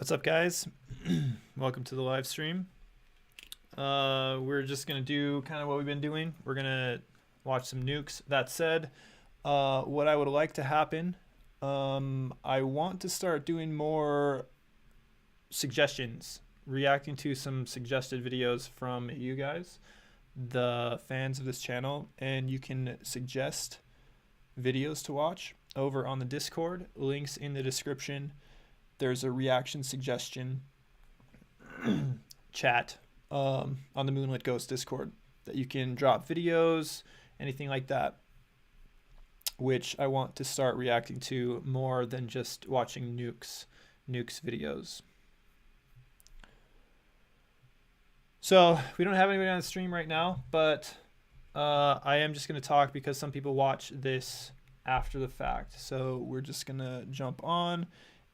What's up, guys? Welcome to the live stream. We're just gonna do kind of what we've been doing. We're gonna watch some nukes. That said, what I would like to happen, I want to start doing more suggestions, reacting to some suggested videos from you guys, the fans of this channel, and you can suggest videos to watch over on the Discord. Links in the description. There's a reaction suggestion chat on the Moonlit Ghost Discord that you can drop videos, anything like that, which I want to start reacting to more than just watching nukes videos. So we don't have anybody on the stream right now, but I am just going to talk because some people watch this after the fact. So we're just going to jump on.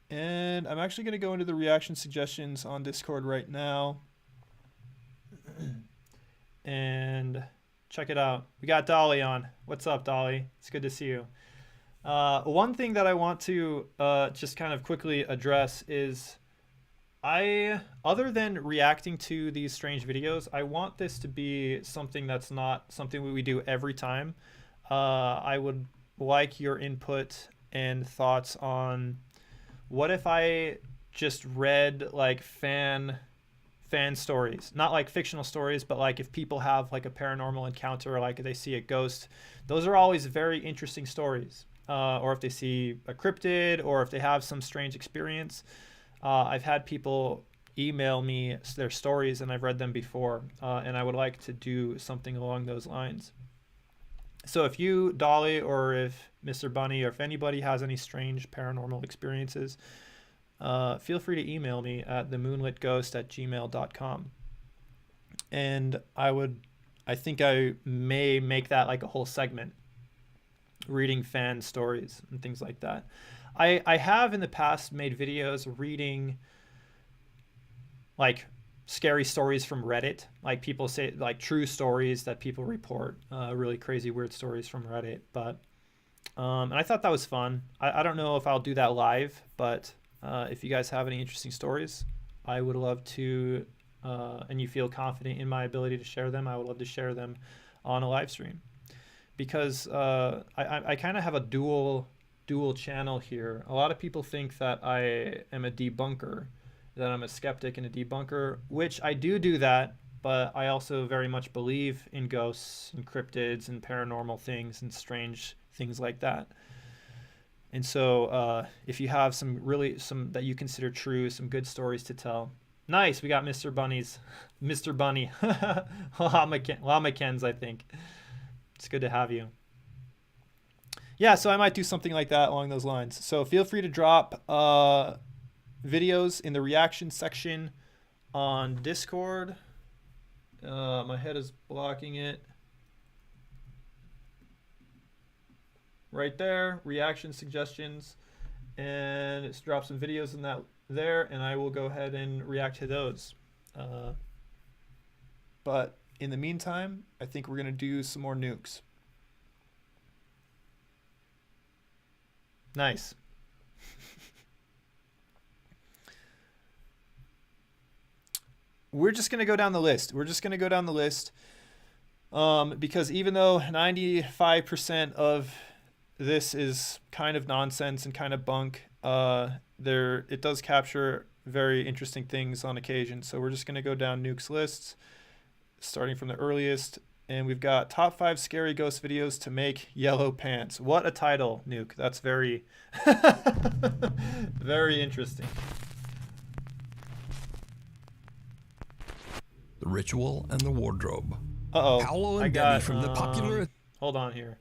And I'm actually going to go into the reaction suggestions on Discord right now and check it out. We got Dolly on. What's up, Dolly? It's good to see you. One thing that I want to just kind of quickly address is other than reacting to these strange videos, I want this to be something that's not something we do every time. I would like your input and thoughts on what if I just read like fan stories, not like fictional stories, but like if people have like a paranormal encounter or like they see a ghost. Those are always very interesting stories. Or if they see a cryptid or if they have some strange experience. I've had people email me their stories and I've read them before, and I would like to do something along those lines. So if you, Dolly, or if Mr. Bunny, or if anybody has any strange paranormal experiences, feel free to email me at themoonlitghost@gmail.com. And I think I may make that like a whole segment, reading fan stories and things like that. I have in the past made videos reading like scary stories from Reddit, like people say, like true stories that people report, really crazy weird stories from Reddit. But and I thought that was fun. I don't know if I'll do that live, but if you guys have any interesting stories, I would love to, and you feel confident in my ability to share them, I would love to share them on a live stream, because I kind of have a dual channel here. A lot of people think that I am a debunker, that I'm a skeptic and a debunker, which I do that, but I also very much believe in ghosts and cryptids and paranormal things and strange things like that. And so if you have some that you consider true, some good stories to tell. Nice, we got Mr. Bunny. Llama Ken's, I think. It's good to have you. Yeah, so I might do something like that along those lines. So feel free to drop videos in the reaction section on Discord. My head is blocking it. Right there, reaction suggestions, and let's drop some videos in that there, and I will go ahead and react to those. But in the meantime, I think we're gonna do some more nukes. Nice. We're just going to go down the list. Because even though 95% of this is kind of nonsense and kind of bunk, it does capture very interesting things on occasion. So we're just going to go down nukes lists, starting from the earliest. And we've got top 5 scary ghost videos to make yellow pants. What a title, Nuke. That's very, very interesting. The Ritual and the Wardrobe. Uh-oh. Paolo and Debbie from the popular... Hold on here.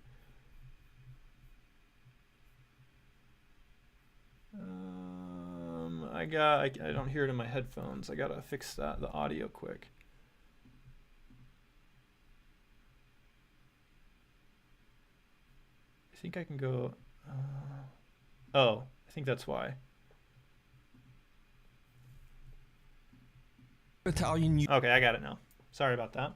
I don't hear it in my headphones. I gotta fix the audio quick. I think I can go... oh, I think that's why. Italian. Okay, I got it now. Sorry about that.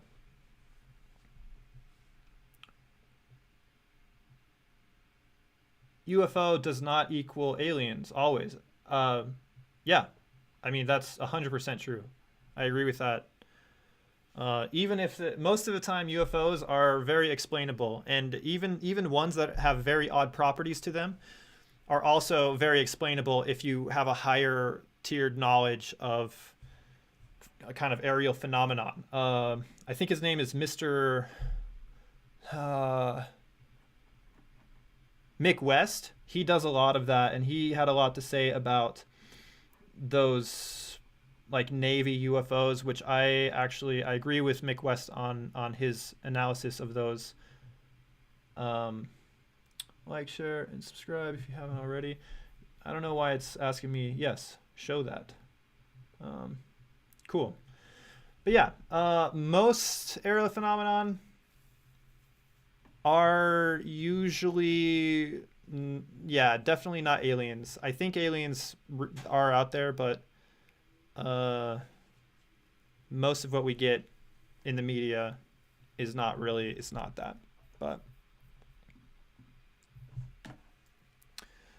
UFO does not equal aliens, always. Yeah, I mean, that's 100% true. I agree with that. Even if most of the time UFOs are very explainable, and even ones that have very odd properties to them are also very explainable if you have a higher tiered knowledge of a kind of aerial phenomenon. I think his name is Mr. Mick West. He does a lot of that, and he had a lot to say about those like Navy UFOs, which I agree with Mick West on his analysis of those. Like, share, and subscribe if you haven't already. I don't know why it's asking me. Yes, show that. Cool. But yeah, most aerial phenomenon are usually, yeah, definitely not aliens. I think aliens are out there, but most of what we get in the media is not really, it's not that. But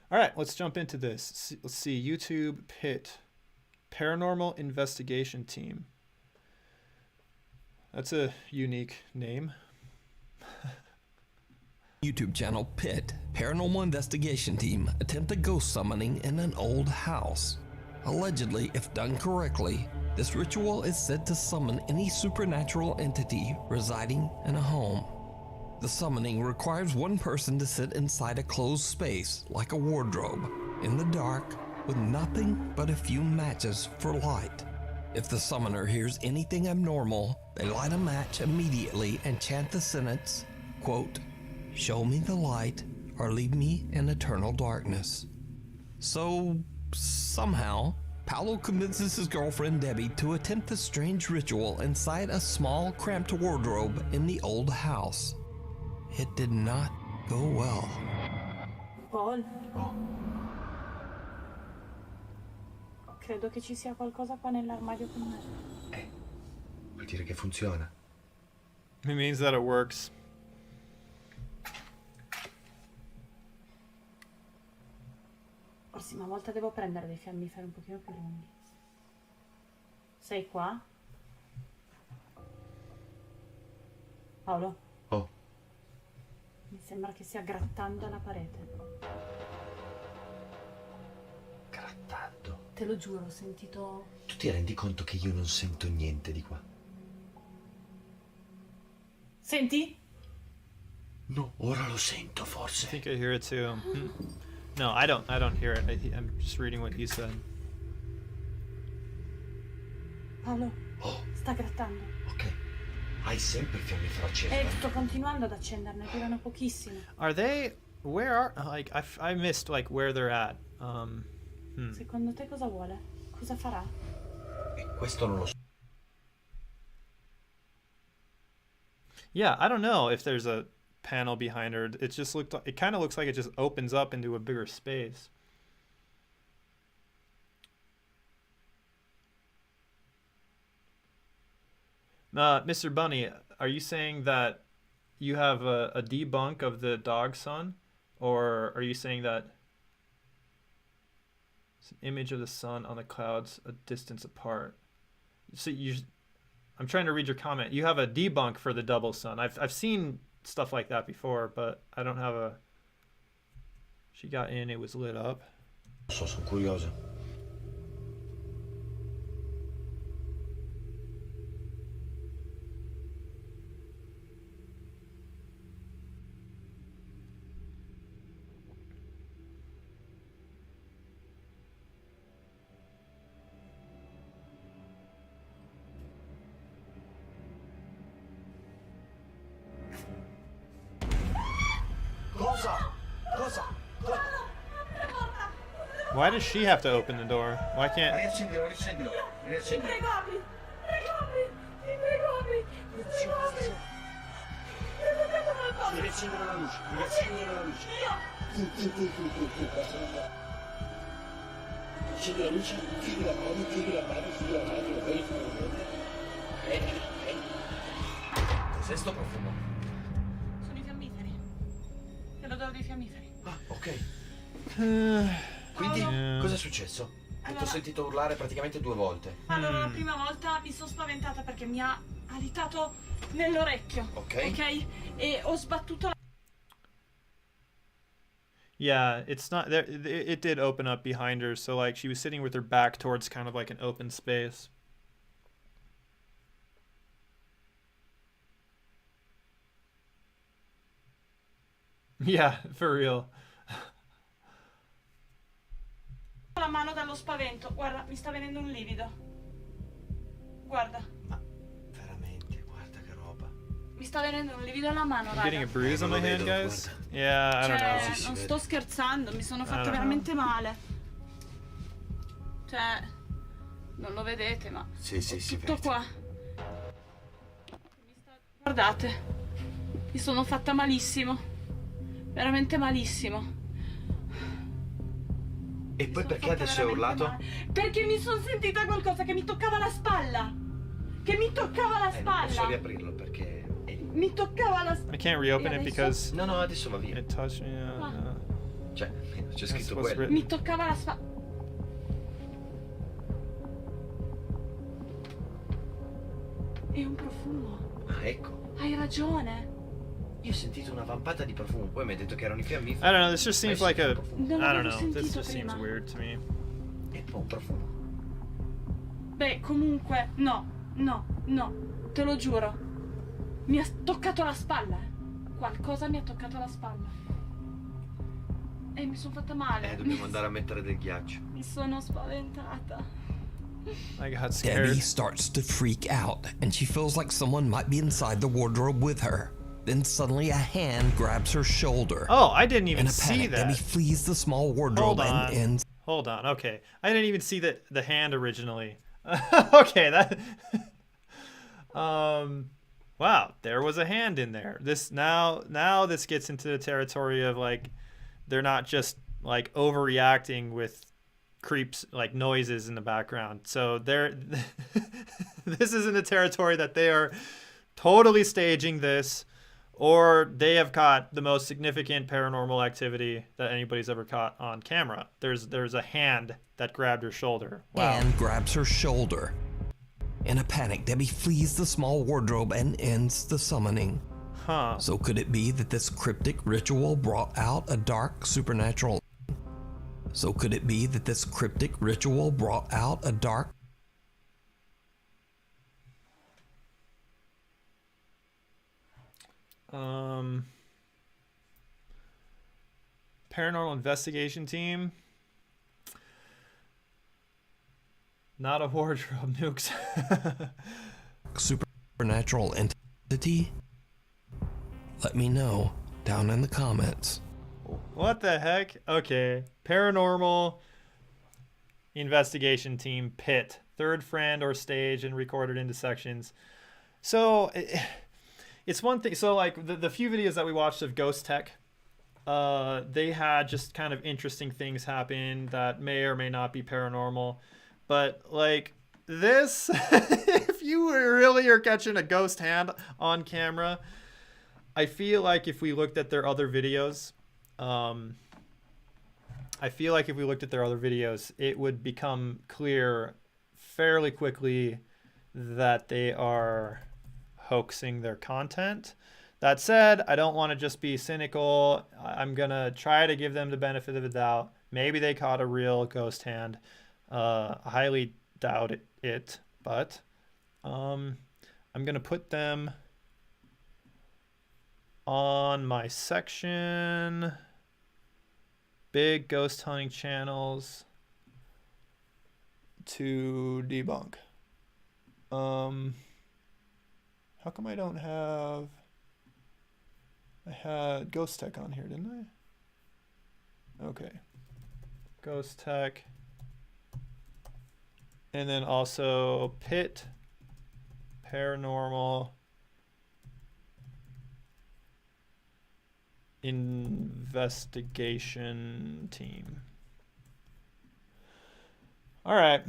all right, let's jump into this. Let's see, YouTube PIT, Paranormal Investigation Team. That's a unique name. YouTube channel PIT, Paranormal Investigation Team, attempted ghost summoning in an old house. Allegedly, if done correctly, this ritual is said to summon any supernatural entity residing in a home. The summoning requires one person to sit inside a closed space, like a wardrobe, in the dark, with nothing but a few matches for light. If the summoner hears anything abnormal, they light a match immediately and chant the sentence, quote, "Show me the light or leave me in eternal darkness." So, somehow, Paolo convinces his girlfriend Debbie to attempt the strange ritual inside a small, cramped wardrobe in the old house. It did not go well. Paul? Credo che ci sia qualcosa qua nell'armadio con me. Vuol dire che funziona. It means that it works. Prossima volta devo prendere dei fiammiferi un pochino più lunghi. Sei qua? Paolo? Oh, Mi sembra che stia grattando la parete. grattando. Te lo giuro, ho sentito... Tu ti rendi conto che io non sento niente di qua? Senti? No, ora lo sento I forse. think I hear it too. No, I don't hear it. I'm just reading what he said. Paolo, Oh, sta grattando. ok. Hai sempre il fiammifero acceso. Sto continuando ad accenderne, durano pochissimo. Are they, where are, like, I missed like where they're at. Secondo te cosa vuole? Cosa farà? Questo non lo so. Yeah, I don't know if there's a panel behind her. It just it kind of looks like it just opens up into a bigger space. Mr. Bunny, are you saying that you have a debunk of the dog sun, or are you saying that it's an image of the sun on the clouds a distance apart? So I'm trying to read your comment. You have a debunk for the double sun. I've seen stuff like that before, but I don't have a. She got in, it was lit up. Sono curioso. Why does she have to open the door? Why can't? Riaccendilo, riaccendilo, riaccendilo. Prego, apri! Prego, apri! Ti prego, apri! Ti prego, apri! Riaccendilo la luce, riaccendilo la luce. Accendi la luce, chiudi la mano, chiudi la mano, chiudi la mano, vai. Cos'è sto profumo? Sono i fiammiferi. È l'odore dei fiammiferi. Ah, ok. Quindi, cosa è successo? Ti ho Allora, sentito urlare praticamente 2 volte. allora, la prima volta mi sono spaventata perché mi ha alitato nell'orecchio. Ok. Ok? E ho sbattuto la Yeah, it's not there. It did open up behind her, so like she was sitting with her back towards kind of like an open space. Yeah, for real. mano dallo spavento. Guarda, mi sta venendo un livido. Guarda, Ma veramente, guarda che roba. mi sta venendo un livido alla mano, I'm getting a raga. bruise on my lo hand, vedo, guys. guarda. Yeah, I don't know. Cioè, Sì, non sì, sto vede. scherzando, mi sono I fatta don't veramente male. Cioè, non lo vedete, ma Sì, sì, si tutto vede. qua. Guardate, mi sono fatta malissimo. Veramente malissimo. E Mi poi sono perché fatta adesso hai veramente urlato? male. Perché mi sono sentita qualcosa che mi toccava la spalla. Che mi toccava la Non posso spalla. riaprirlo perché... Mi toccava la spalla. I can't reopen E it adesso? because No, no, adesso va via. it touched me. Cioè, c'è That's scritto what's quello. written. Mi toccava la spalla. È un profumo. Ah, ecco. Hai ragione. Io ho sentito una vampata di profumo, poi mi hai detto che erano i I fiammiferi. don't know. This just seems like a. Non I don't l'avevo know. This sentito just seems prima. weird to me. E poi un profumo. Beh, comunque, no, te lo giuro. Mi ha toccato la spalla. Qualcosa mi ha toccato la spalla. E mi sono fatta male. Dobbiamo andare a mettere del ghiaccio. Mi sono spaventata. I got Debbie scared. starts to freak out, and she feels like someone might be inside the wardrobe with her. Then suddenly a hand grabs her shoulder. Oh, I didn't even In a see panic, Debbie that. flees the small wardrobe and ends Hold on. Okay, I didn't even see the hand originally. Okay, that. Wow, there was a hand in there. This now this gets into the territory of like, they're not just like overreacting with creeps like noises in the background. So they're this is in the territory that they are totally staging this, or they have caught the most significant paranormal activity that anybody's ever caught on camera. There's a hand that grabbed her shoulder. Wow. and grabs her shoulder. In a panic, Debbie flees the small wardrobe and ends the summoning. Huh. So could it be that this cryptic ritual brought out a dark supernatural? So could it be that this cryptic ritual brought out a dark Paranormal investigation team. Not a wardrobe, nukes. supernatural entity? Let me know down in the comments. What the heck? Okay. Paranormal investigation team pit. Third friend or stage and recorded into sections. So it's one thing. So like the few videos that we watched of Ghost Tech, they had just kind of interesting things happen that may or may not be paranormal. But like this, if you really are catching a ghost hand on camera, I feel like if we looked at their other videos, it would become clear fairly quickly that they are hoaxing their content. That said, I don't want to just be cynical. I'm going to try to give them the benefit of the doubt. Maybe they caught a real ghost hand. I highly doubt it, but I'm going to put them on my section. Big ghost hunting channels to debunk. How come I don't have... I had Ghost Tech on here, didn't I? Okay. Ghost Tech. And then also Pit Paranormal Investigation Team. All right.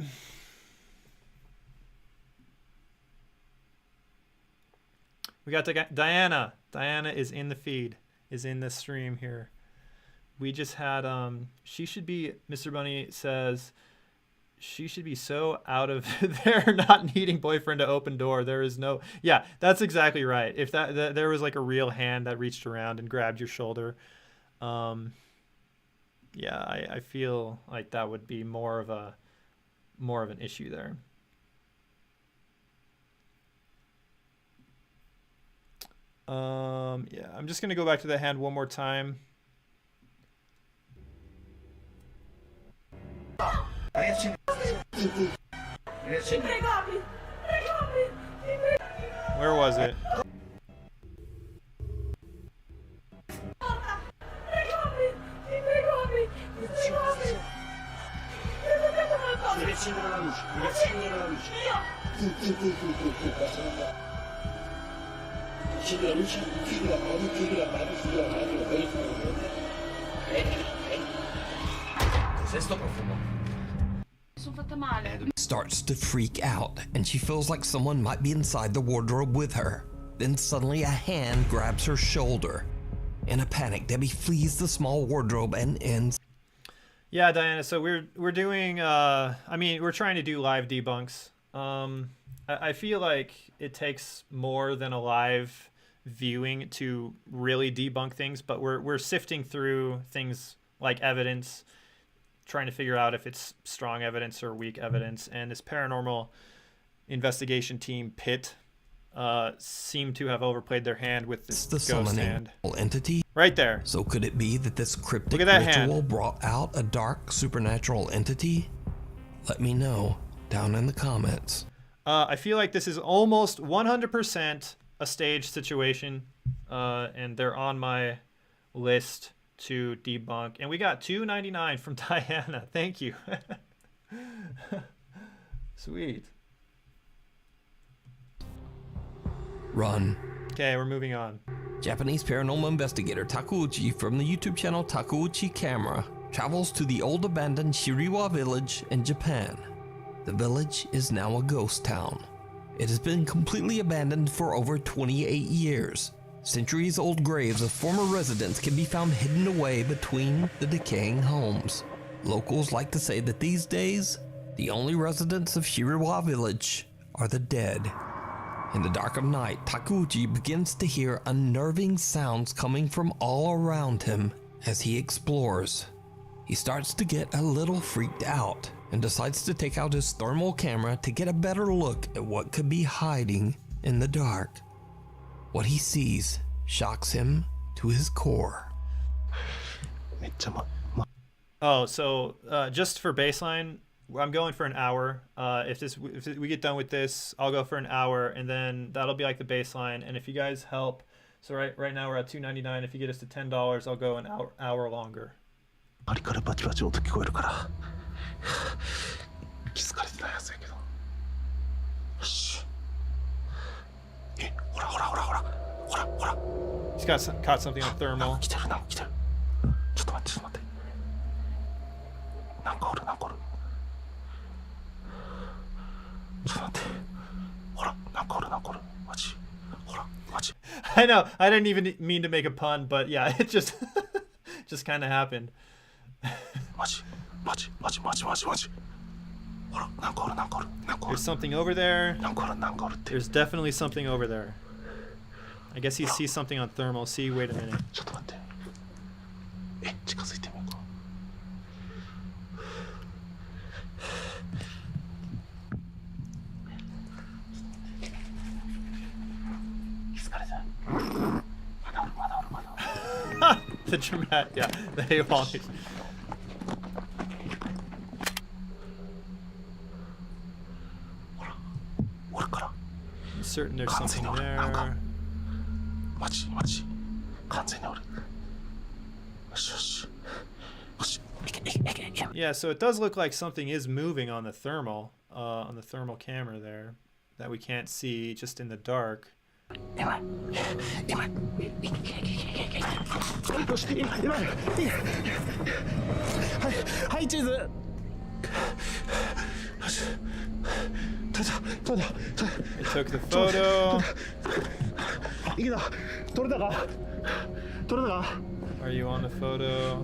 We got Diana. Diana is in the feed, is in the stream here. We just had, she should be, Mr. Bunny says, she should be so out of there not needing boyfriend to open door. There is no, yeah, that's exactly right. If that there was like a real hand that reached around and grabbed your shoulder, yeah, I feel like that would be more of an issue there. Yeah, I'm just gonna go back to the hand one more time. Where was it? Cos'è sto profumo? Sono fatta male. Starts to freak out, and she feels like someone might be inside the wardrobe with her. Then suddenly a hand grabs her shoulder. In a panic, Debbie flees the small wardrobe and ends. Yeah, Diana. So we're doing. I mean, we're trying to do live debunks. I feel like it takes more than a live viewing to really debunk things, but we're sifting through things like evidence, trying to figure out if it's strong evidence or weak evidence. And this paranormal investigation team, PIT, seem to have overplayed their hand with this the ghost summoning hand. Entity. Right there. So could it be that this cryptic Look at that ritual hand. brought out a dark supernatural entity? Let me know down in the comments. I feel like this is almost 100% a stage situation, and they're on my list to debunk. And we got $2.99 from Diana. Thank you. Sweet. Run. Okay, we're moving on. Japanese paranormal investigator Takeuchi from the YouTube channel Takeuchi Camera travels to the old abandoned Shiriwa village in Japan. The village is now a ghost town. It has been completely abandoned for over 28 years. Centuries-old graves of former residents can be found hidden away between the decaying homes. Locals like to say that these days, the only residents of Shiriwa village are the dead. In the dark of night, Takeuchi begins to hear unnerving sounds coming from all around him as he explores. He starts to get a little freaked out and decides to take out his thermal camera to get a better look at what could be hiding in the dark. What he sees shocks him to his core. Oh, so just for baseline, I'm going for an hour. If we get done with this, I'll go for an hour, and then that'll be like the baseline. And if you guys help, so right now we're at $2.99. If you get us to $10, I'll go an hour longer. 周りからバチバチ音聞こえるから気づかれてないはずやけどよしほらほらほらほらほらほら He's caught something on なんか thermal. 来てるなんか来てるちょっと待ってちょっと待ってなんかおるなんかおるちょっと待ってほらなんかおるなんかおるマジほらマジ I know. I didn't even mean to make a pun, but yeah, it just kind of happened. マジマジマジマジマジマジほらなんかおるなんかおるなんかおる There's something over there. なんかおるなんかおるって There's definitely something over there. I guess he sees something on thermal. See, wait a minute. ちょっと待って近づいてみようか気づかれたまだおるまだおるまだおる The dramatic, yeah, they always. おるから I'm certain there's 完全 something におるなんか there. マジマジ完全におるよしよしよしいけいけいけいけ Yeah, so it does look like something is moving on the thermal camera there that we can't see just in the dark. 今今よし今はいチーズよし取れた I took the photo. いけた取れたか取れたか Are you on the photo?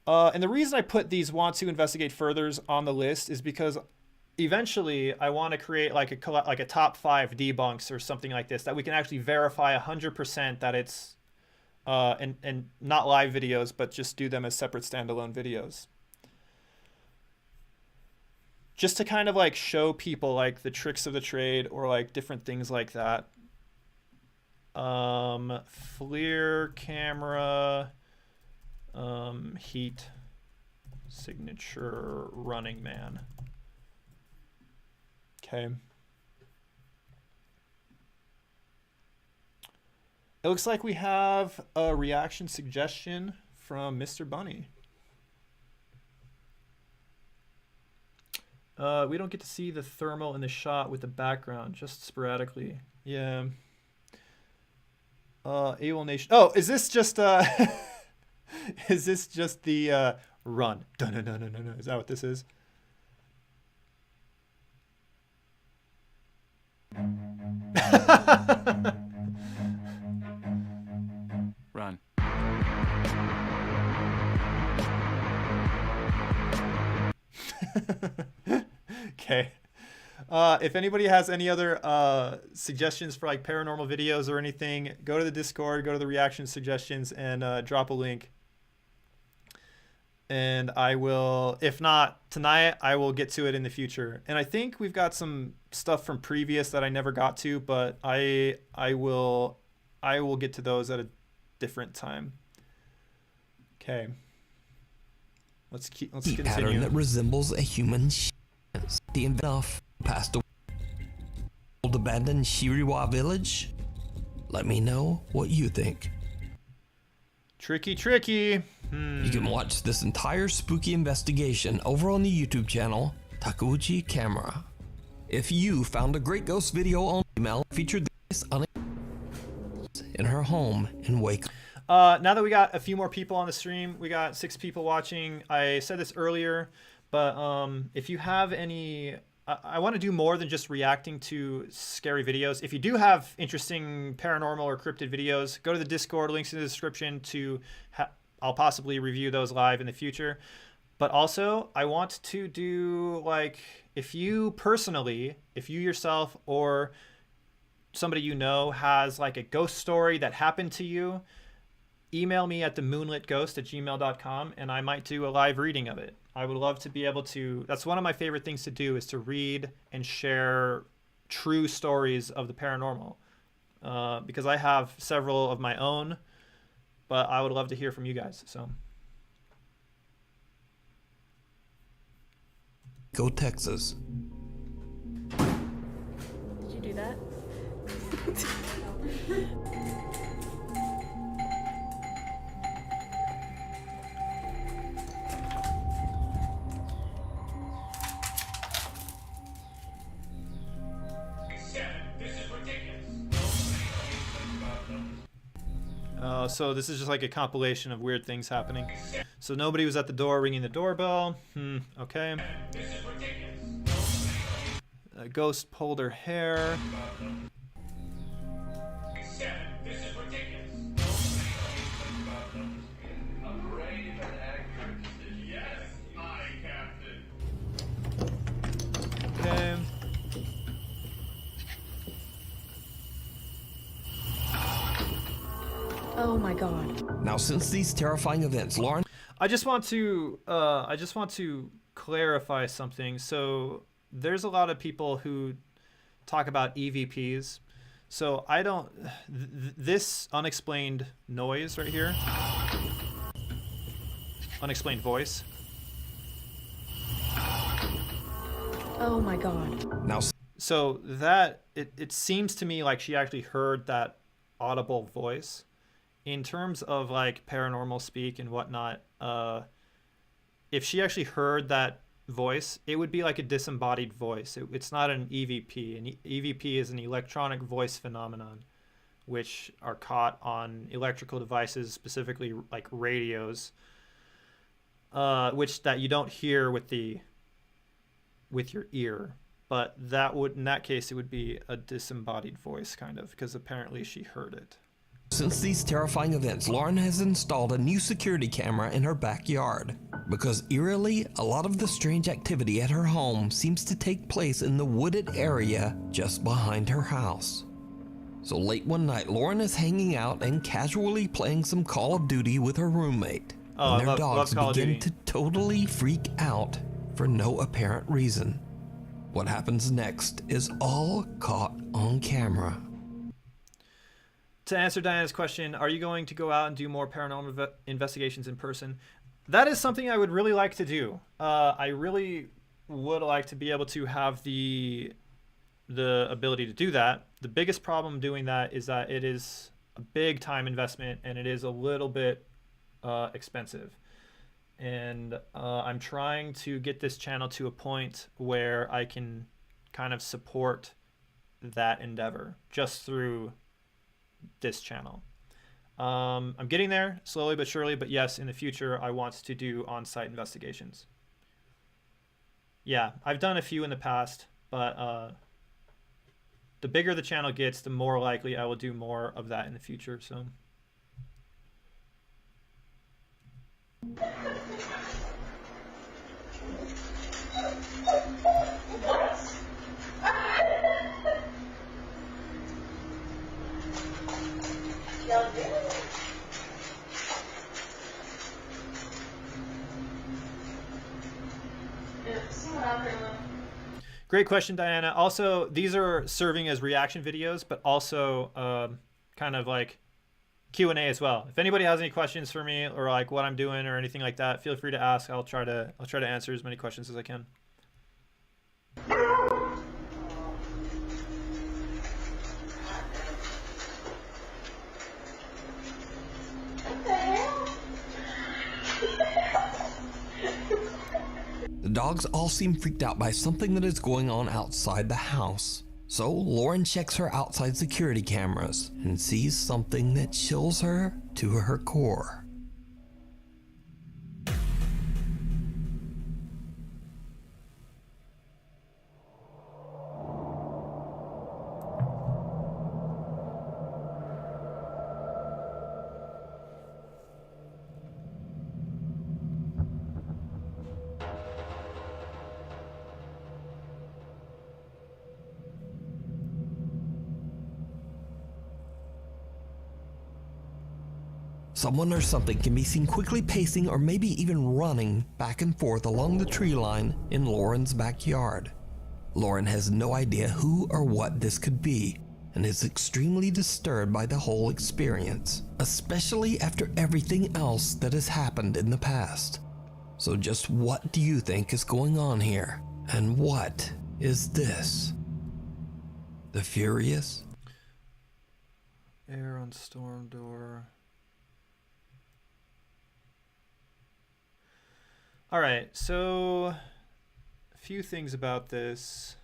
And the reason I put these want to investigate furthers on the list is because eventually I want to create like a top 5 debunks or something like this that we can actually verify 100% that it's and not live videos, but just do them as separate standalone videos. Just to kind of like show people like the tricks of the trade or like different things like that. FLIR camera, heat signature Running Man. Okay. It looks like we have a reaction suggestion from Mr. Bunny. We don't get to see the thermal in the shot with the background, just sporadically. Yeah. AWOL Nation. Oh, is this just is this just the run? No. Is that what this is? Run. Okay. If anybody has any other suggestions for like paranormal videos or anything, go to the Discord, go to the reaction suggestions, and drop a link. And I will, if not tonight, I will get to it in the future. And I think we've got some stuff from previous that I never got to, but I will get to those at a different time. Okay. Let's continue. Pattern that resembles a human the enough passed away. Old abandoned Shiriwa village. Let me know what you think. Tricky. You can watch this entire spooky investigation over on the YouTube channel Takeuchi Camera. If you found a great ghost video on email featured this in her home in Waco. Now that we got a few more people on the stream, we got 6 people watching. I said this earlier, but if you have any, I want to do more than just reacting to scary videos. If you do have interesting paranormal or cryptid videos, go to the Discord, links in the description to I'll possibly review those live in the future. But also, I want to do like, if you yourself or somebody you know has like a ghost story that happened to you, email me at themoonlitghost@gmail.com and I might do a live reading of it. I would love to be able to, that's one of my favorite things to do, is to read and share true stories of the paranormal. Because I have several of my own, but I would love to hear from you guys. So Go Texas. Did you do that? So this is just like a compilation of weird things happening. So nobody was at the door ringing the doorbell. Okay. A ghost pulled her hair. Okay. Oh my god. Now, since these terrifying events, Lauren. I just want to clarify something. So there's a lot of people who talk about EVPs. So I don't, this unexplained noise right here, unexplained voice. Oh my god. Now, So that, it seems to me like she actually heard that audible voice. In terms of like paranormal speak and whatnot, if she actually heard that voice, it would be like a disembodied voice. It's not an EVP. An EVP is an electronic voice phenomenon, which are caught on electrical devices, specifically like radios, which that you don't hear with your ear. But that would, in that case, it would be a disembodied voice kind of, because apparently she heard it. Since these terrifying events, Lauren has installed a new security camera in her backyard. Because eerily, a lot of the strange activity at her home seems to take place in the wooded area just behind her house. So late one night, Lauren is hanging out and casually playing some Call of Duty with her roommate. Oh, And their love dogs Call of begin Duty. to totally freak out for no apparent reason. What happens next is all caught on camera. To answer Diana's question, are you going to go out and do more paranormal investigations in person? That is something I would really like to do. I really would like to be able to have the ability to do that. The biggest problem doing that is that it is a big time investment and it is a little bit expensive. And I'm trying to get this channel to a point where I can kind of support that endeavor just through this channel. I'm getting there slowly but surely, but yes, in the future I want to do on-site investigations. Yeah, I've done a few in the past, but the bigger the channel gets, the more likely I will do more of that in the future. So great question, Diana. Also, these are serving as reaction videos, but also kind of like Q&A as well. If anybody has any questions for me or like what I'm doing or anything like that, feel free to ask. I'll try to answer as many questions as I can. The dogs all seem freaked out by something that is going on outside the house. So Lauren checks her outside security cameras and sees something that chills her to her core. Someone or something can be seen quickly pacing or maybe even running back and forth along the tree line in Lauren's backyard. Lauren has no idea who or what this could be and is extremely disturbed by the whole experience, especially after everything else that has happened in the past. So just what do you think is going on here? And what is this? The Furious? Air on storm door. All right, so a few things about this.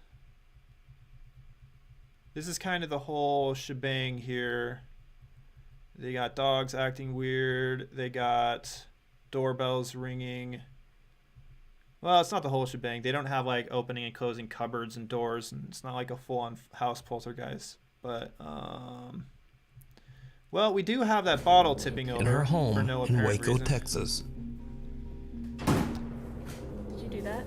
This is kind of the whole shebang here. They got dogs acting weird. They got doorbells ringing. Well, it's not the whole shebang. They don't have like opening and closing cupboards and doors, and it's not like a full-on house poltergeist. But well, we do have that bottle tipping over In her for home no in apparent Waco, reason. Texas. Did you do that?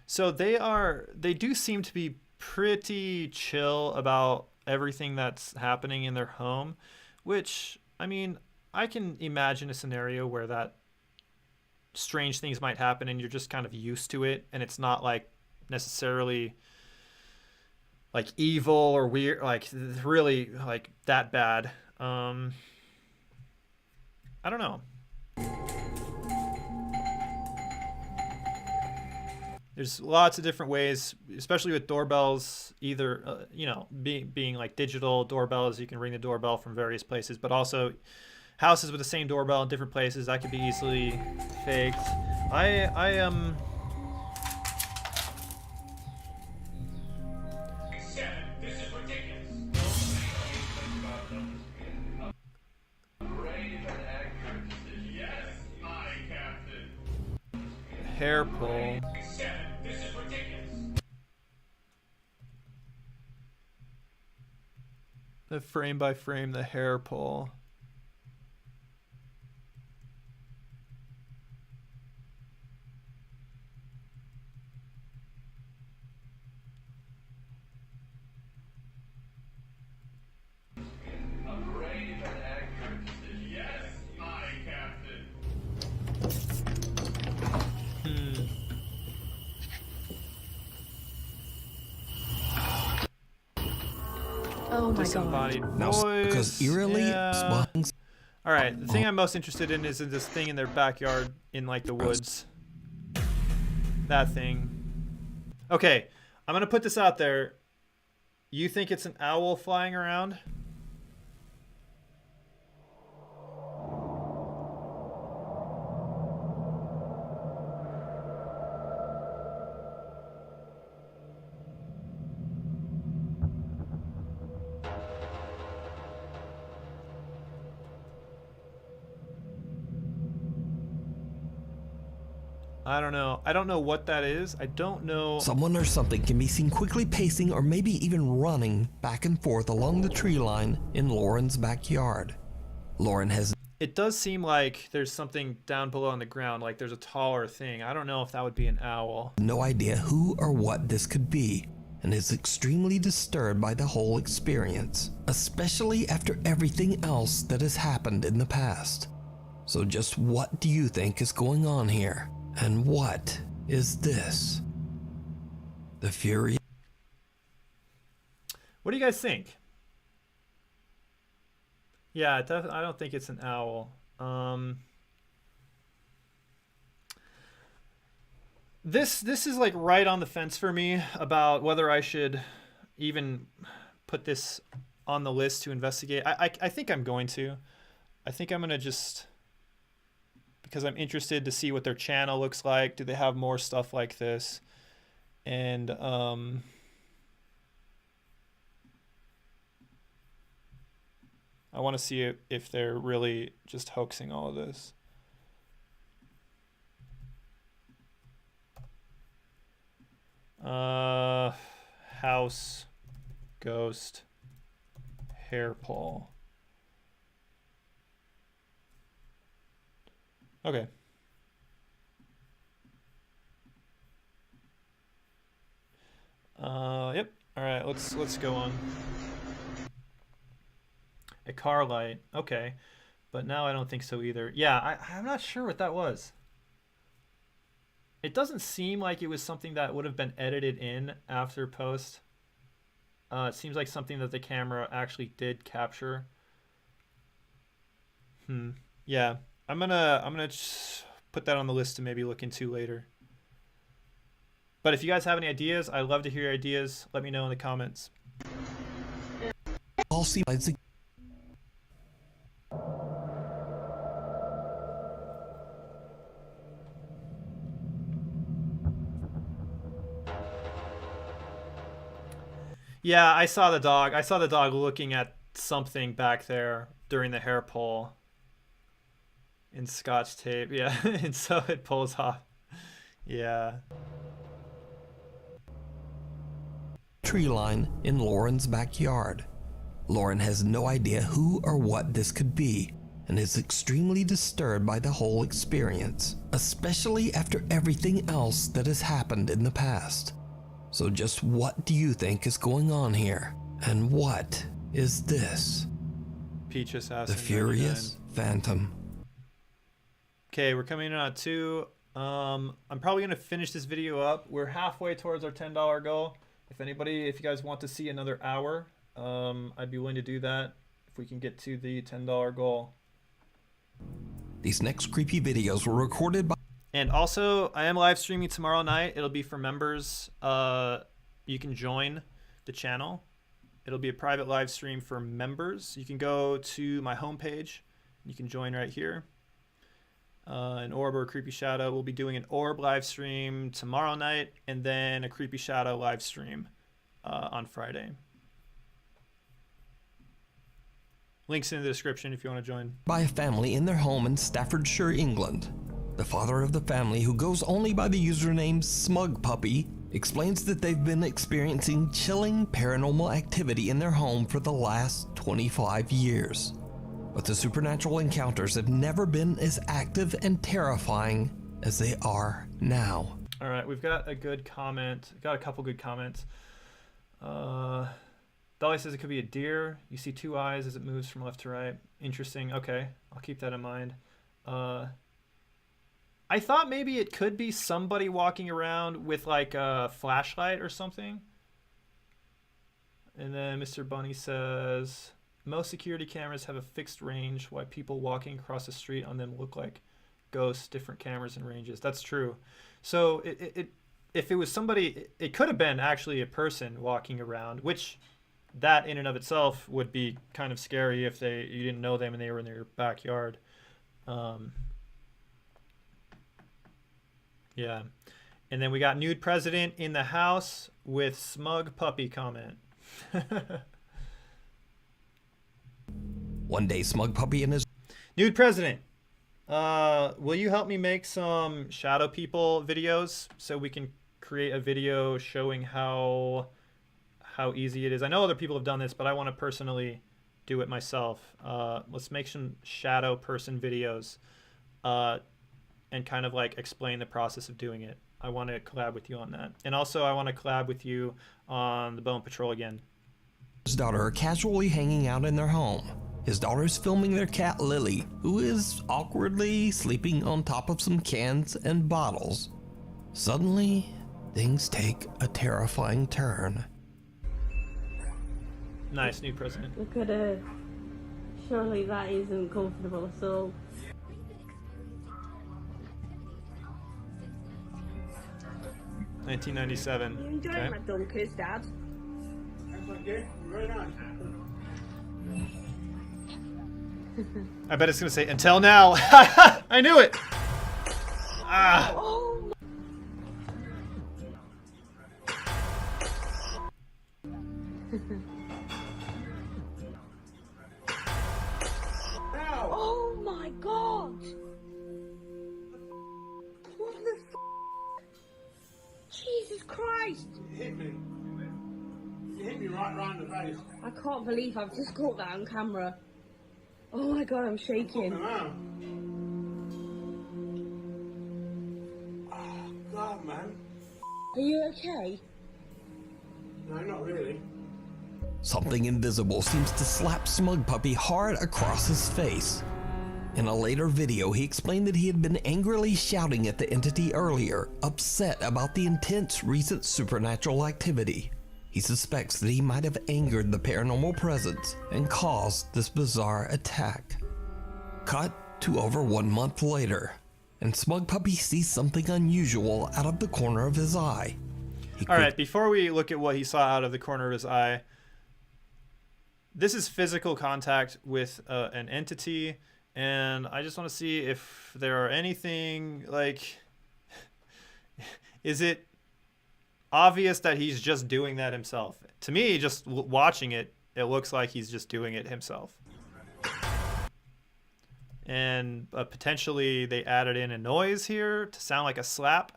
So they do seem to be pretty chill about everything that's happening in their home, which, I mean, I can imagine a scenario where that strange things might happen and you're just kind of used to it and it's not like necessarily like evil or weird, like really like that bad. I don't know. There's lots of different ways, especially with doorbells, either, being like digital doorbells, you can ring the doorbell from various places, but also houses with the same doorbell in different places, that could be easily faked. I am... This is ridiculous. Yes, my captain. Hair pull. This is ridiculous. The frame by frame, the hair pull. A brave and accurate decision. Yes, my captain. Oh my god. Disembodied Now, voice. because eerily, yeah. spying All right, the thing I'm most interested in is in this thing in their backyard in like the woods. That thing. Okay, I'm gonna put this out there. You think it's an owl flying around? I don't know. I don't know what that is. I don't know. someone or something can be seen quickly pacing or maybe even running back and forth along the tree line in Lauren's backyard. Lauren has It does seem like there's something down below on the ground, like there's a taller thing. I don't know if that would be an owl. no idea who or what this could be and is extremely disturbed by the whole experience, especially after everything else that has happened in the past. So just what do you think is going on here? And what is this? The Fury. What do you guys think? Yeah, I don't think it's an owl. This is like right on the fence for me about whether I should even put this on the list to investigate. I think I'm going to. I think I'm gonna just, because I'm interested to see what their channel looks like. Do they have more stuff like this? And I want to see if they're really just hoaxing all of this. House, ghost, hair pull. Okay. Yep. All right, let's go on. A car light. Okay. But now I don't think so either. Yeah, I'm not sure what that was. It doesn't seem like it was something that would have been edited in after post. It seems like something that the camera actually did capture. Yeah. I'm gonna just put that on the list to maybe look into later. But if you guys have any ideas, I'd love to hear your ideas. Let me know in the comments. All see Yeah, I saw the dog. I saw the dog looking at something back there during the hair pull. In Scotch tape, yeah. And so it pulls off. Yeah. tree line in Lauren's backyard. Lauren has no idea who or what this could be and is extremely disturbed by the whole experience, especially after everything else that has happened in the past. So just what do you think is going on here? And what is this? Peach Assassin. The Furious 99. Phantom. Okay, we're coming in on 2. I'm probably gonna finish this video up. We're halfway towards our $10 goal. If you guys want to see another hour, I'd be willing to do that if we can get to the $10 goal. These next creepy videos were recorded by And also, I am live streaming tomorrow night. It'll be for members. You can join the channel. It'll be a private live stream for members. You can go to my homepage. You can join right here. An orb or a creepy shadow. We'll be doing an orb live stream tomorrow night, and then a creepy shadow live stream on Friday. Links in the description if you want to join. by a family in their home in Staffordshire, England. The father of the family, who goes only by the username Smug Puppy, explains that they've been experiencing chilling paranormal activity in their home for the last 25 years. But the supernatural encounters have never been as active and terrifying as they are now. All right, we've got a good comment. Got a couple good comments. Dolly says it could be a deer. You see two eyes as it moves from left to right. Interesting. Okay, I'll keep that in mind. I thought maybe it could be somebody walking around with like a flashlight or something. And then Mr. Bunny says, most security cameras have a fixed range, why people walking across the street on them look like ghosts, different cameras and ranges. That's true. So if it was somebody, it could have been actually a person walking around, which that in and of itself would be kind of scary if you didn't know them and they were in their backyard. Yeah. And then we got nude president in the house with smug puppy comment. One day, Smug Puppy and his Nude president, will you help me make some shadow people videos so we can create a video showing how easy it is? I know other people have done this, but I want to personally do it myself. Let's make some shadow person videos and kind of like explain the process of doing it. I want to collab with you on that. And also I want to collab with you on the Bone Patrol again. His daughter are casually hanging out in their home. His daughter's filming their cat Lily, who is awkwardly sleeping on top of some cans and bottles. Suddenly, things take a terrifying turn. Nice, new president. Look at her. Surely that isn't comfortable at all. You 1997. You enjoying Okay. my dunkers, Dad? Very nice. I bet it's gonna say until now. I knew it. Ah. Oh Oh my god! What the f? Jesus Christ! You hit me. You hit me right round the face. I can't believe I've just caught that on camera. Oh my god, I'm shaking. Come on. Oh, God, man. Are you okay? No, not really. Something invisible seems to slap Smug Puppy hard across his face. In a later video, he explained that he had been angrily shouting at the entity earlier, upset about the intense recent supernatural activity. He suspects that he might have angered the paranormal presence and caused this bizarre attack. Cut to over 1 month later, and Smug Puppy sees something unusual out of the corner of his eye. All right, before we look at what he saw out of the corner of his eye, this is physical contact with an entity, and I just want to see if there are anything, like, is it obvious that he's just doing that himself? To me, just watching it, it looks like he's just doing it himself. And potentially they added in a noise here to sound like a slap.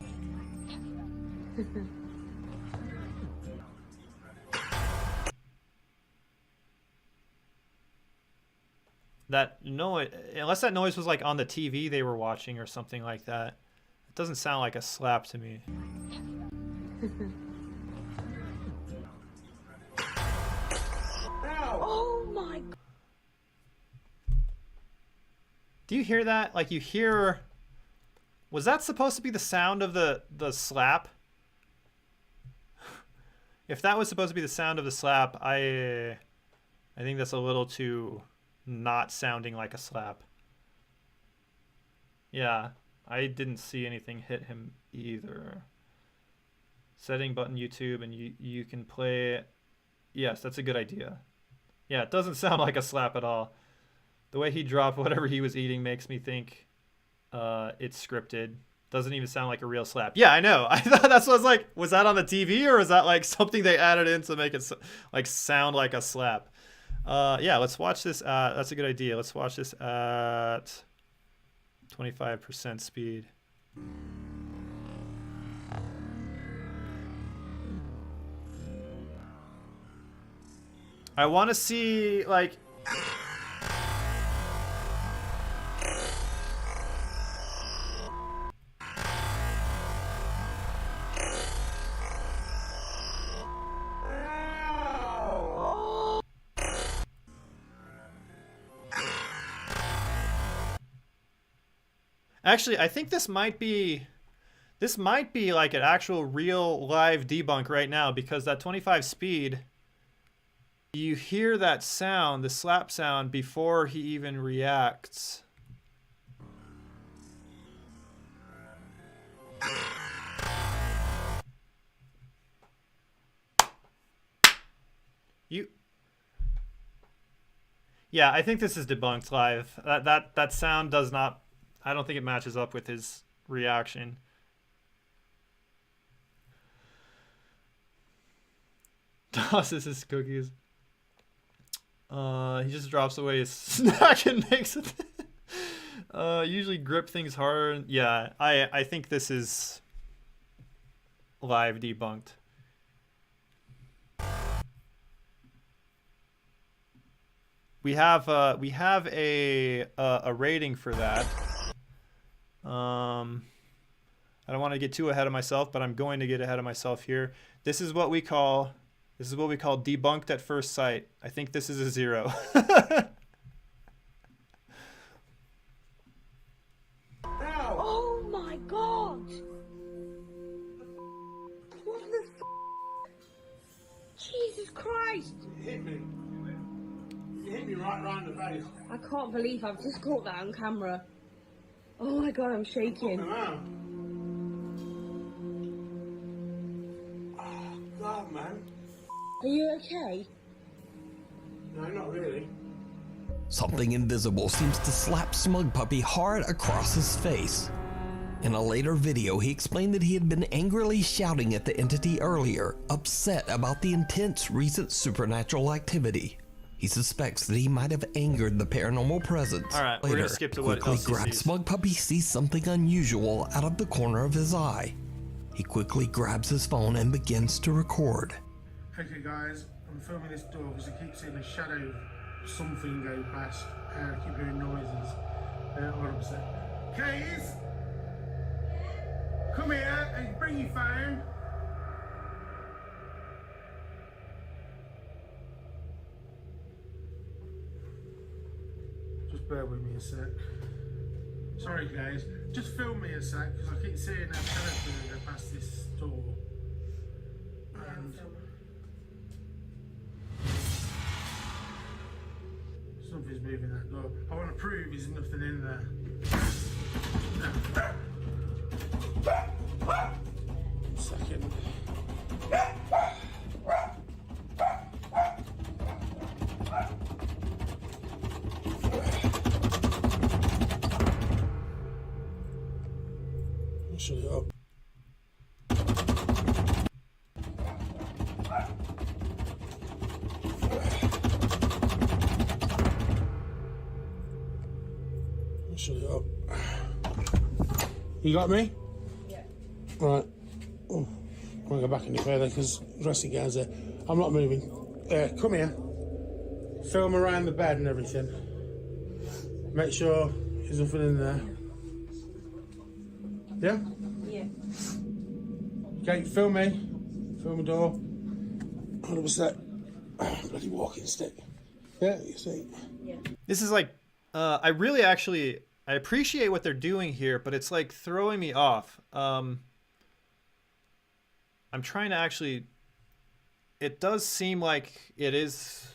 That noise, unless that noise was like on the TV they were watching or something like that, it doesn't sound like a slap to me. Oh my god. Do you hear that? Like, you hear, was that supposed to be the sound of the slap? If that was supposed to be the sound of the slap, I think that's a little too not sounding like a slap. Yeah, I didn't see anything hit him either. Setting button YouTube, and you can play. Yes, that's a good idea. Yeah, it doesn't sound like a slap at all. The way he dropped whatever he was eating makes me think it's scripted. Doesn't even sound like a real slap. Yeah, I know. I thought that's what I was like. Was that on the TV, or is that like something they added in to make it like sound like a slap? Yeah, let's watch this. That's a good idea. Let's watch this at 25% speed. I want to see, like... Actually, I think this might be like an actual real live debunk right now, because that 25 speed, you hear that sound, the slap sound, before he even reacts. Yeah, I think this is debunked live. That sound does not, I don't think it matches up with his reaction. Tosses his cookies. He just drops away his snack and makes it. Usually grip things harder. Yeah, I think this is live debunked. We have a rating for that. I don't want to get too ahead of myself, but I'm going to get ahead of myself here. This is what we call debunked at first sight. I think this is a 0. Oh my god! What the f? Jesus Christ! You hit me. You hit me right round the face. I can't believe I've just caught that on camera. Oh my god, I'm shaking. Oh, God, man. Are you okay? No, not really. Something invisible seems to slap Smug Puppy hard across his face. In a later video, he explained that he had been angrily shouting at the entity earlier, upset about the intense recent supernatural activity. He suspects that he might have angered the paranormal presence. All right, we're gonna skip to what quickly else he grabs sees. Smug Puppy sees something unusual out of the corner of his eye. He quickly grabs his phone and begins to record. Okay, guys, I'm filming this door because I keep seeing a shadow of something go past. I keep hearing noises. Hold on a sec. Keys! Come here and bring your phone. Just bear with me a sec. Sorry, guys. Just film me a sec because I keep seeing that shadow go past this door. And something's moving that door. I want to prove there's nothing in there. Second. Shut it up. Shut it up. You got me? Yeah. Right. Oh, I won't go back any further because the rest of the guys there. I'm not moving. Come here. Film around the bed and everything. Make sure there's nothing in there. Yeah? Yeah. Okay, film me. Film the door. Hold up a sec. Bloody walking stick. Yeah, you see. Yeah. This is like, I really actually, I appreciate what they're doing here, but it's like throwing me off. I'm trying to actually, it does seem like it is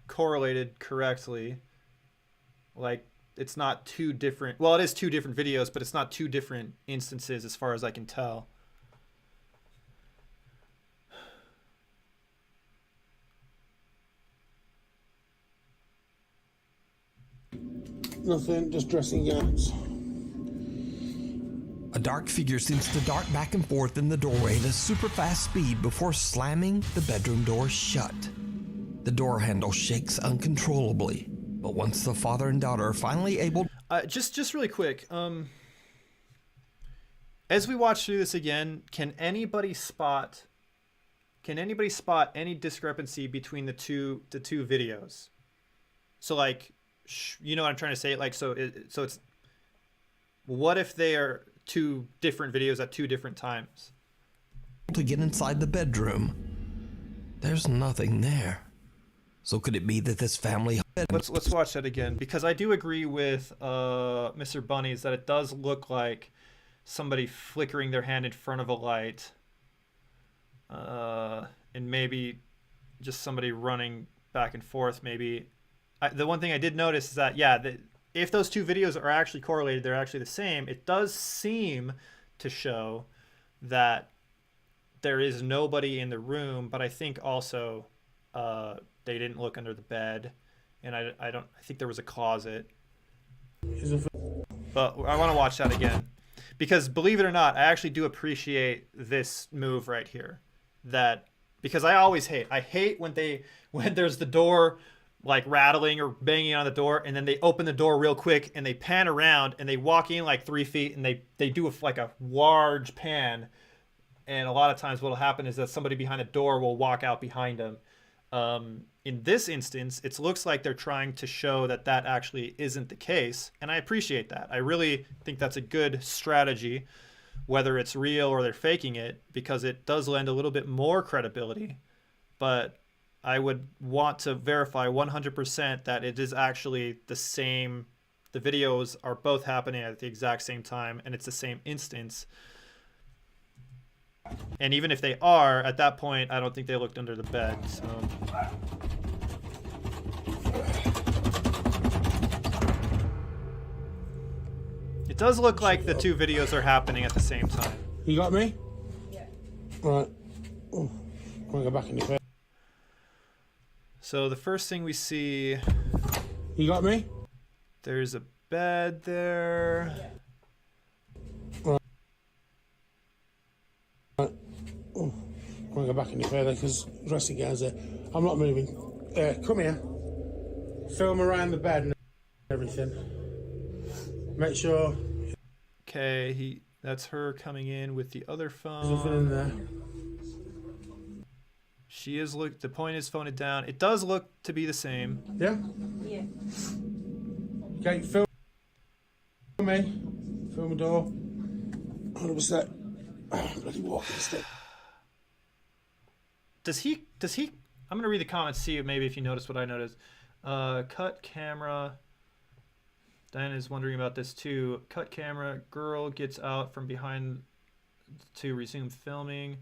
correlated correctly. Like, it's not two different, well, it is two different videos, but it's not two different instances as far as I can tell. Nothing, just dressing gowns. A dark figure seems to dart back and forth in the doorway at a super fast speed before slamming the bedroom door shut. The door handle shakes uncontrollably, but once the father and daughter are finally able... Just really quick, as we watch through this again, can anybody spot can anybody spot any discrepancy between the two videos? So like, you know what I'm trying to say? Like, so it's, what if they are two different videos at two different times? To get inside the bedroom, there's nothing there. So could it be that this family... Let's watch that again, because I do agree with Mr. Bunnies that it does look like somebody flickering their hand in front of a light, and maybe just somebody running back and forth. Maybe the one thing I did notice is that, yeah, if those two videos are actually correlated, they're actually the same. It does seem to show that there is nobody in the room, but I think also they didn't look under the bed, and I think there was a closet. But I want to watch that again, because believe it or not, I actually do appreciate this move right here. Because I hate when there's the door like rattling or banging on the door, and then they open the door real quick and they pan around and they walk in like 3 feet and they do like a large pan. And a lot of times what will happen is that somebody behind the door will walk out behind them. In this instance, it looks like they're trying to show that actually isn't the case. And I appreciate that. I really think that's a good strategy, whether it's real or they're faking it, because it does lend a little bit more credibility. But I would want to verify 100% that it is actually the same. The videos are both happening at the exact same time, and it's the same instance. And even if they are, at that point, I don't think they looked under the bed. So it does look like the two videos are happening at the same time. You got me? Yeah. Right. Oh, I'm gonna go back in your bed. So the first thing we see... You got me? There's a bed there. Yeah. Right. Oh, I'm gonna go back in your bed because dressing gowns there. I'm not moving. Come here. Film around the bed and everything. Make sure. Okay, that's her coming in with the other phone. There's nothing in there. She is the point is phone it down. It does look to be the same. Yeah? Yeah. Okay, film me. Film the door. Hold on a sec. Oh, bloody walking stick. Does he I'm gonna read the comments, see maybe if you notice what I noticed. Cut camera. Diana is wondering about this too. Cut camera, girl gets out from behind to resume filming.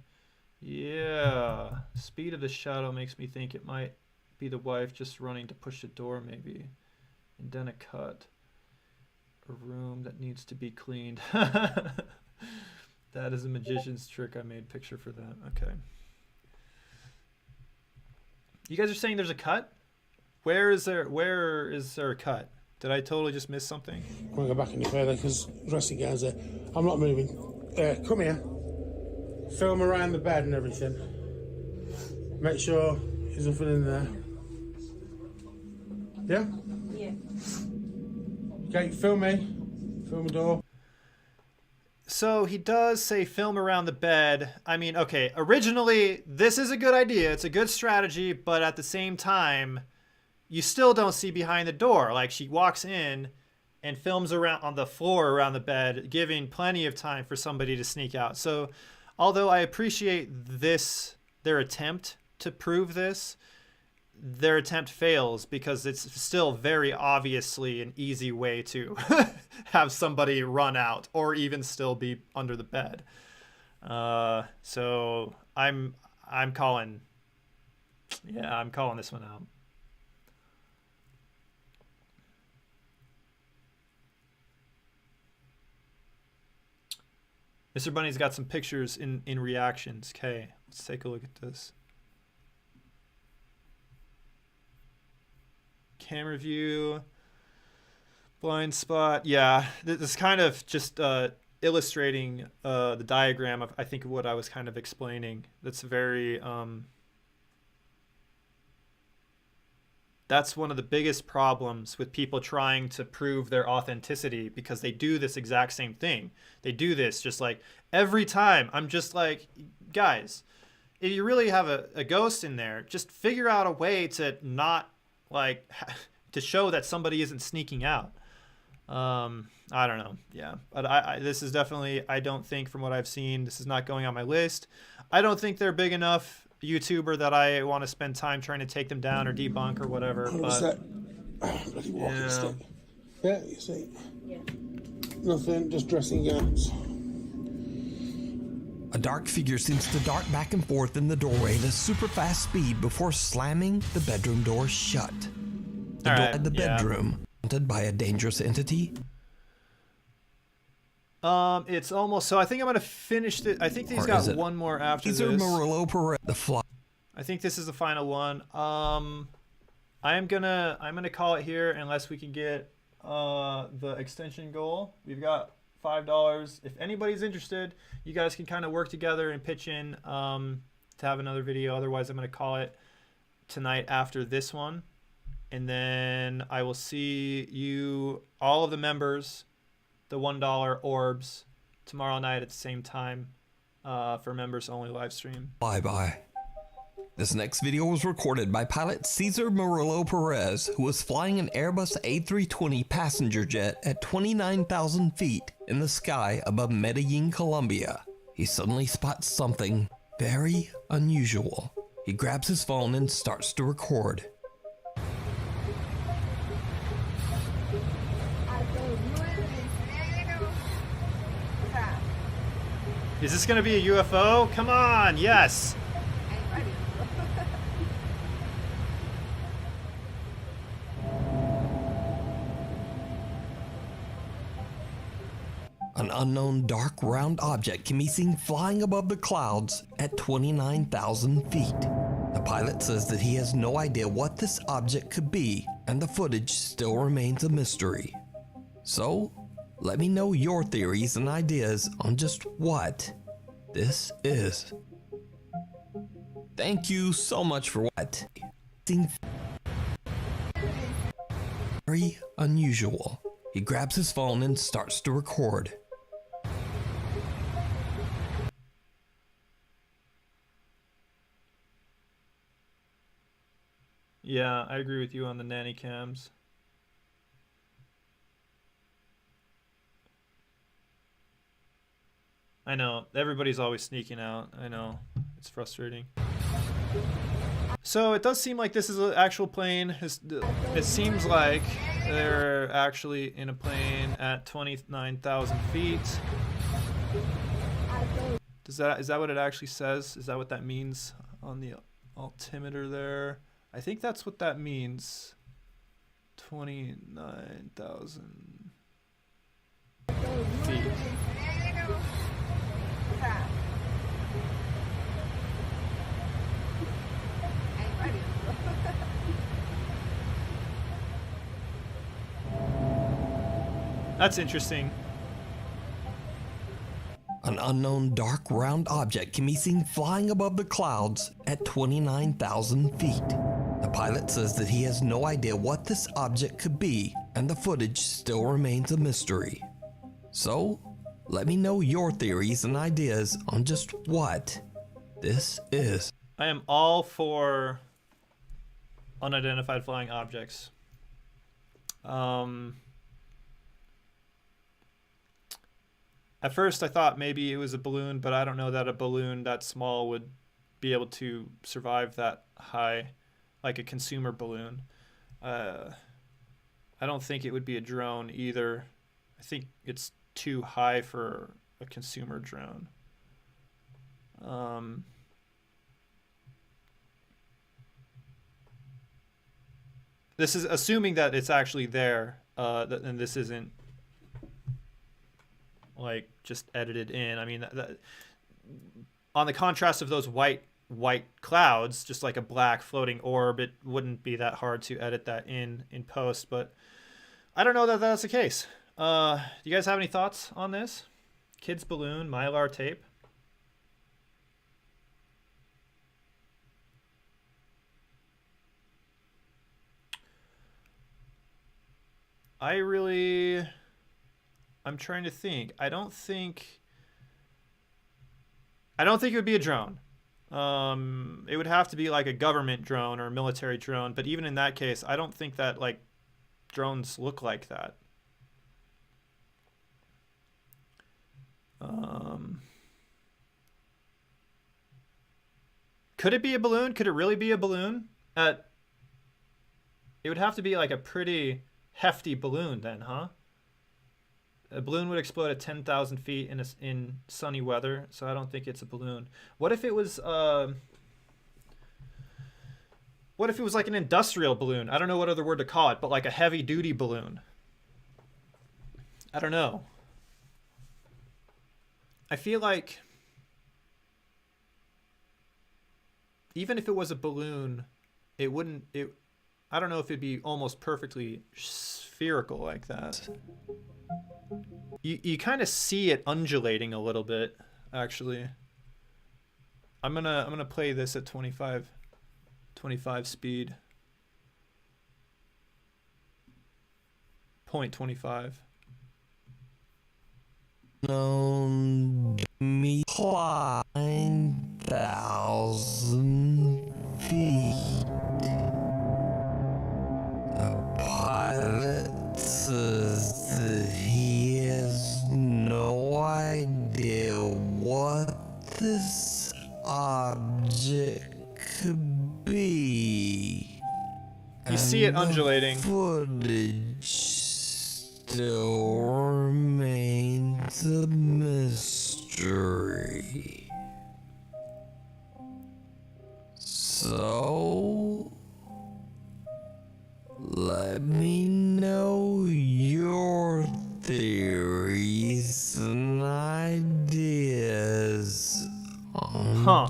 Yeah. Speed of the shadow makes me think it might be the wife just running to push the door maybe. And then a cut. A room that needs to be cleaned. That is a magician's trick. I made picture for that. Okay. You guys are saying there's a cut? Where is there a cut? Did I totally just miss something? I'm gonna go back in your bed because dressing gowns there. I'm not moving. Come here. Film around the bed and everything. Make sure there's nothing in there. Yeah? Yeah. Okay, film me. Film the door. So he does say film around the bed. I mean, okay, originally this is a good idea. It's a good strategy, but at the same time, you still don't see behind the door. Like, she walks in and films around on the floor around the bed, giving plenty of time for somebody to sneak out. So although I appreciate their attempt to prove this, their attempt fails because it's still very obviously an easy way to have somebody run out or even still be under the bed. So I'm calling this one out. Mr. Bunny's got some pictures in reactions. Okay, let's take a look at this. Camera view, blind spot. Yeah, this is kind of just illustrating the diagram of, I think, what I was kind of explaining. That's very that's one of the biggest problems with people trying to prove their authenticity, because they do this exact same thing. They do this just like every time. I'm just like, guys, if you really have a ghost in there, just figure out a way to not like to show that somebody isn't sneaking out. I don't know. Yeah, but this is definitely, I don't think from what I've seen, this is not going on my list. I don't think they're big enough YouTuber that I want to spend time trying to take them down or debunk or whatever. What's But that? Bloody walking yeah. stick. Yeah, you see. Yeah. Nothing, just dressing gowns. A dark figure seems to dart back and forth in the doorway at a super fast speed before slamming the bedroom door shut. The All door right, at the yeah. bedroom, haunted by a dangerous entity. It's almost, so I think I'm gonna finish it. I think he's Or got is it one more after Caesar this. Murillo Perez, the fly. I think this is the final one. I'm gonna call it here unless we can get the extension goal. We've got $5. If anybody's interested, you guys can kind of work together and pitch in to have another video. Otherwise, I'm gonna call it tonight after this one, and then I will see you, all of the members, the $1 orbs, tomorrow night at the same time for members only live stream. Bye-bye. This next video was recorded by pilot Caesar Murillo Perez, who was flying an Airbus A320 passenger jet at 29,000 feet in the sky above Medellin, Colombia. He suddenly spots something very unusual. He grabs his phone and starts to record. Is this gonna be a UFO? Come on, yes. An unknown dark round object can be seen flying above the clouds at 29,000 feet. The pilot says that he has no idea what this object could be, and the footage still remains a mystery. So, let me know your theories and ideas on just what this is. Thank you so much for what? Very unusual. He grabs his phone and starts to record. Yeah, I agree with you on the nanny cams. I know, everybody's always sneaking out. I know, it's frustrating. So it does seem like this is an actual plane. It seems like they're actually in a plane at 29,000 feet. Is that what it actually says? Is that what that means on the altimeter there? I think that's what that means. 29,000 feet. That's interesting. An unknown dark round object can be seen flying above the clouds at 29,000 feet. The pilot says that he has no idea what this object could be, and the footage still remains a mystery. So, let me know your theories and ideas on just what this is. I am all for unidentified flying objects. At first I thought maybe it was a balloon, but I don't know that a balloon that small would be able to survive that high, like a consumer balloon. I don't think it would be a drone either. I think it's too high for a consumer drone. This is assuming that it's actually there, and this isn't like just edited in. I mean, on the contrast of those white clouds, just like a black floating orb, it wouldn't be that hard to edit that in post, but I don't know that that's the case. Do you guys have any thoughts on this? Kids balloon, Mylar tape. I'm trying to think. I don't think it would be a drone. It would have to be like a government drone or a military drone, but even in that case, I don't think that like drones look like that. Could it be a balloon? Could it really be a balloon? It would have to be like a pretty hefty balloon then, huh? A balloon would explode at 10,000 feet in sunny weather, so I don't think it's a balloon. What if it was like an industrial balloon? I don't know what other word to call it, but like a heavy-duty balloon. I don't know. I feel like even if it was a balloon, I don't know if it'd be almost perfectly spherical like that. You kind of see it undulating a little bit, actually. I'm gonna play this at 25 speed. 0.25. Me 5,000 feet. The pilot says that he has no idea what this object could be. You see it undulating. Footage still remains a mystery. So, let me know your theories and ideas. Huh.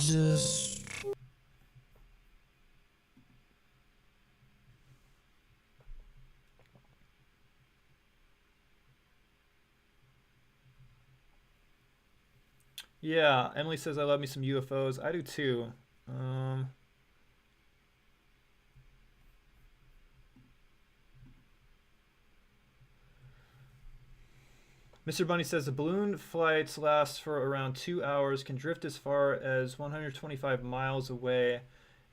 Yeah, Emily says I love me some UFOs. I do too. Mr. Bunny says the balloon flights last for around 2 hours, can drift as far as 125 miles away,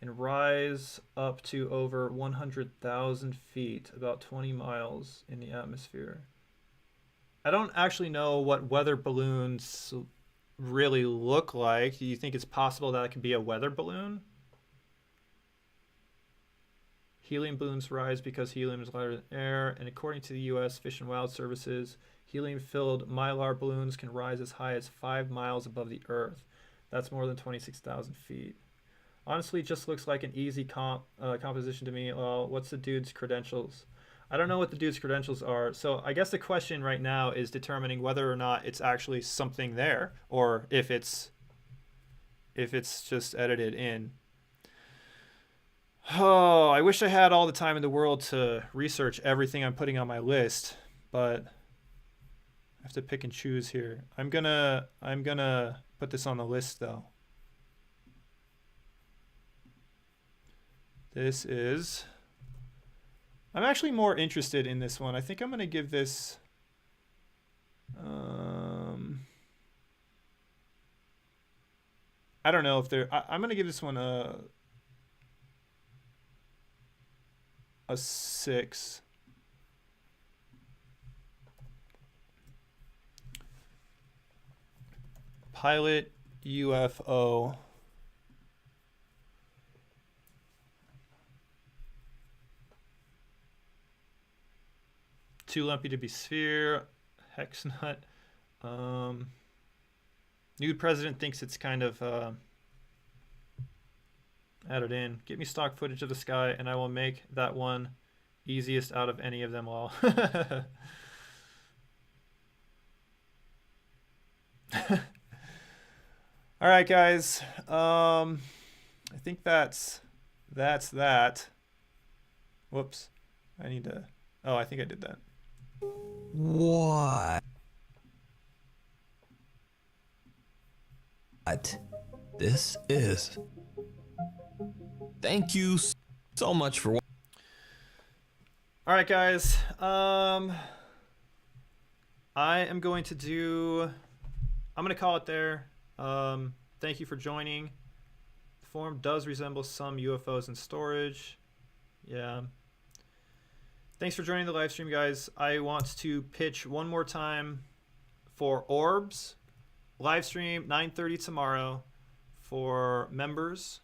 and rise up to over 100,000 feet, about 20 miles in the atmosphere. I don't actually know what weather balloons really look like. Do you think it's possible that it could be a weather balloon? Helium balloons rise because helium is lighter than air, and according to the U.S. Fish and Wild Services, helium-filled mylar balloons can rise as high as 5 miles above the Earth. That's more than 26,000 feet. Honestly, it just looks like an easy composition to me. Well, what's the dude's credentials? I don't know what the dude's credentials are. So I guess the question right now is determining whether or not it's actually something there, or if it's just edited in. Oh, I wish I had all the time in the world to research everything I'm putting on my list, but I have to pick and choose here. I'm gonna put this on the list though. This is... I'm actually more interested in this one. I think I'm gonna give this... I don't know if they're... I'm gonna give this one a 6. Pilot UFO. Too lumpy to be sphere. Hex nut. New president thinks it's kind of added in. Get me stock footage of the sky and I will make that one easiest out of any of them all. All right, guys. I think that's that. Whoops. I need to... Oh, I think I did that. What this is. Thank you so much for watching. All right, guys. I am going to call it there. Thank you for joining. form does resemble some UFOs in storage. Yeah. Thanks for joining the live stream, guys. I want to pitch one more time for Orbs. Live stream 9:30 tomorrow for members.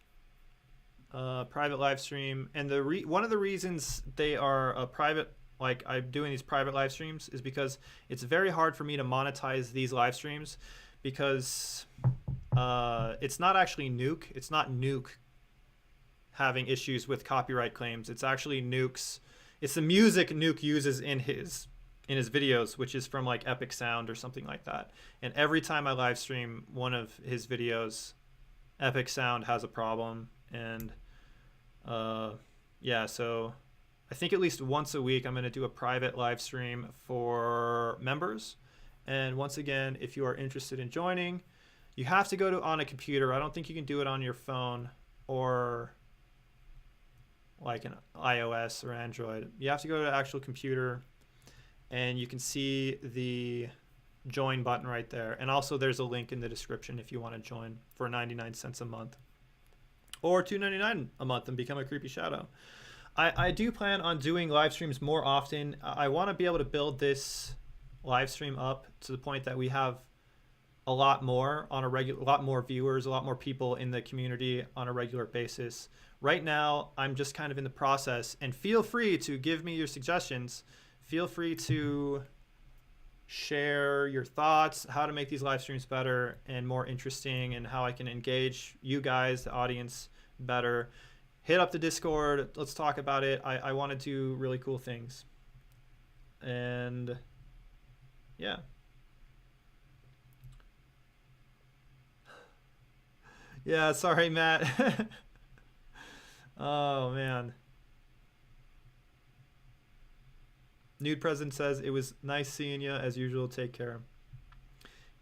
Private live stream. And one of the reasons they are a private, like I'm doing these private live streams, is because it's very hard for me to monetize these live streams because it's not actually Nuke. It's not Nuke having issues with copyright claims. It's actually Nuke's. It's the music Nuke uses in his videos, which is from like Epic Sound or something like that. And every time I live stream one of his videos, Epic Sound has a problem. And yeah, so I think at least once a week I'm going to do a private live stream for members. And once again, if you are interested in joining, you have to go on a computer. I don't think you can do it on your phone or like an iOS or Android. You have to go to an actual computer, and you can see the join button right there. And also there's a link in the description if you want to join for 99 cents a month or $2.99 a month and become a creepy shadow. I do plan on doing live streams more often. I want to be able to build this live stream up to the point that we have a lot more on a regular, a lot more viewers, a lot more people in the community on a regular basis. Right now, I'm just kind of in the process, and feel free to give me your suggestions. Feel free to share your thoughts, how to make these live streams better and more interesting, and how I can engage you guys, the audience, better. Hit up the Discord. Let's talk about it. I want to do really cool things. And yeah. Yeah, sorry, Matt. Oh, man. Nude President says, it was nice seeing you as usual. Take care.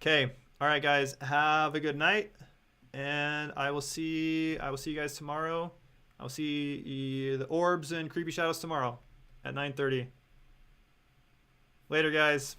Okay. All right, guys. Have a good night. And I will see you guys tomorrow. I'll see the Orbs and Creepy Shadows tomorrow at 9:30. Later, guys.